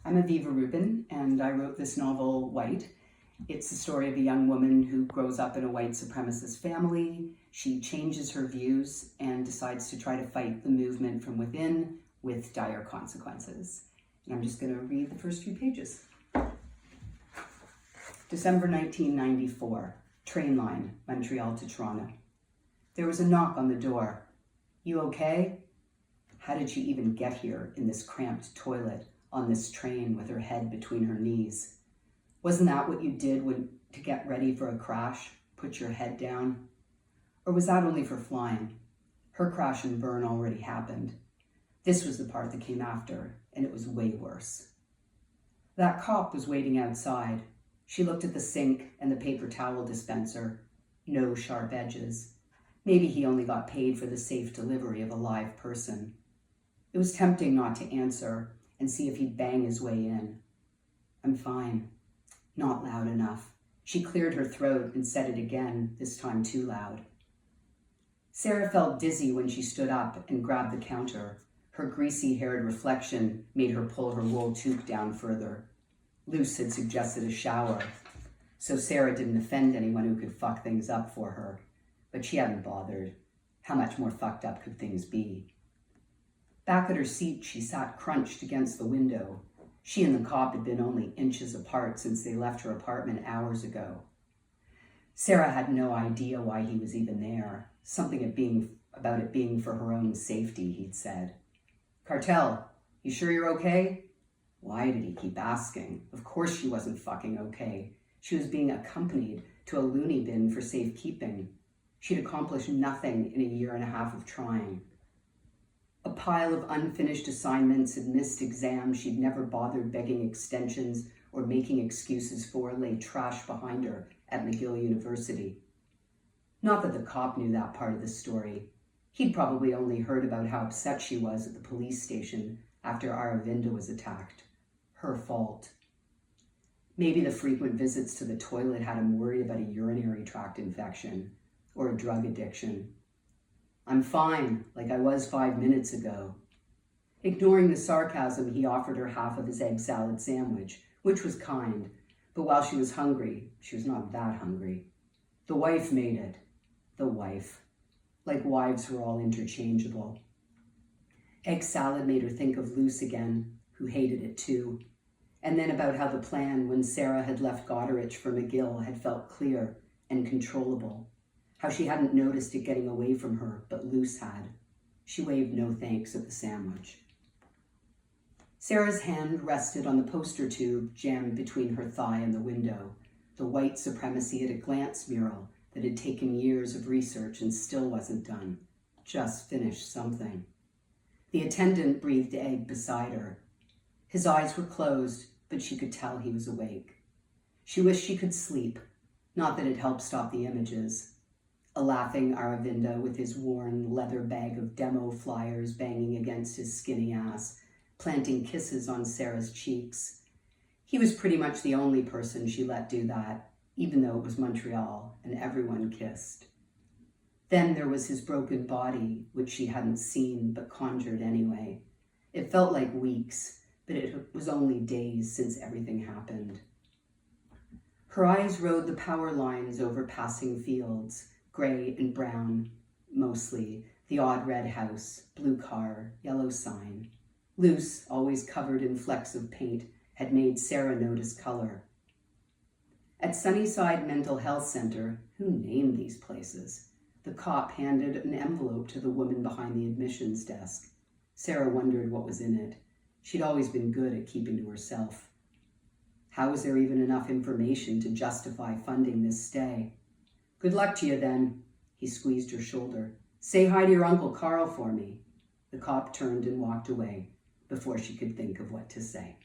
I'm Aviva Rubin, and I wrote this novel, White. It's the story of a young woman who grows up in a white supremacist family. She changes her views and decides to try to fight the movement from within with dire consequences. And I'm just going to read the first few pages. December 1994, train line, Montreal to Toronto. There was a knock on the door. "You okay?" How did she even get here in this cramped toilet on this train with her head between her knees? Wasn't that what you did to get ready for a crash? Put your head down? Or was that only for flying? Her crash and burn already happened. This was the part that came after, and it was way worse. That cop was waiting outside. She looked at the sink and the paper towel dispenser. No sharp edges. Maybe he only got paid for the safe delivery of a live person. It was tempting not to answer and see if he'd bang his way in. "I'm fine." Not loud enough. She cleared her throat and said it again, this time too loud. Sarah felt dizzy when she stood up and grabbed the counter. Her greasy-haired reflection made her pull her wool toque down further. Luce had suggested a shower, so Sarah didn't offend anyone who could fuck things up for her. But she hadn't bothered. How much more fucked up could things be? Back at her seat, she sat crunched against the window. She and the cop had been only inches apart since they left her apartment hours ago. Sarah had no idea why he was even there. Something about it being for her own safety, he'd said. "Cartell, you sure you're okay?" Why did he keep asking? Of course she wasn't fucking okay. She was being accompanied to a loony bin for safekeeping. She'd accomplished nothing in a year and a half of trying. A pile of unfinished assignments and missed exams she'd never bothered begging extensions or making excuses for lay trash behind her at McGill University. Not that the cop knew that part of the story. He'd probably only heard about how upset she was at the police station after Aviva was attacked. Her fault. Maybe the frequent visits to the toilet had him worried about a urinary tract infection or a drug addiction. "I'm fine, like I was 5 minutes ago." Ignoring the sarcasm, he offered her half of his egg salad sandwich, which was kind, but while she was hungry, she was not that hungry. The wife made it. The wife. Like wives were all interchangeable. Egg salad made her think of Luce again, who hated it too, and then about how the plan when Sarah had left Goderich for McGill had felt clear and controllable. How she hadn't noticed it getting away from her, but Luce had. She waved no thanks at the sandwich. Sarah's hand rested on the poster tube jammed between her thigh and the window, the white supremacy at a glance mural that had taken years of research and still wasn't done. Just finished something. The attendant breathed egg beside her. His eyes were closed, but she could tell he was awake. She wished she could sleep, not that it helped stop the images. A laughing Aravinda with his worn leather bag of demo flyers banging against his skinny ass, planting kisses on Sarah's cheeks. He was pretty much the only person she let do that, even though it was Montreal and everyone kissed. Then there was his broken body, which she hadn't seen but conjured anyway. It felt like weeks, but it was only days since everything happened. Her eyes rode the power lines over passing fields, gray and brown, mostly, the odd red house, blue car, yellow sign. Luce, always covered in flecks of paint, had made Sarah notice color. At Sunnyside Mental Health Center, who named these places? The cop handed an envelope to the woman behind the admissions desk. Sarah wondered what was in it. She'd always been good at keeping to herself. How was there even enough information to justify funding this stay? "Good luck to you then." He squeezed her shoulder. "Say hi to your Uncle Carl for me." The cop turned and walked away before she could think of what to say.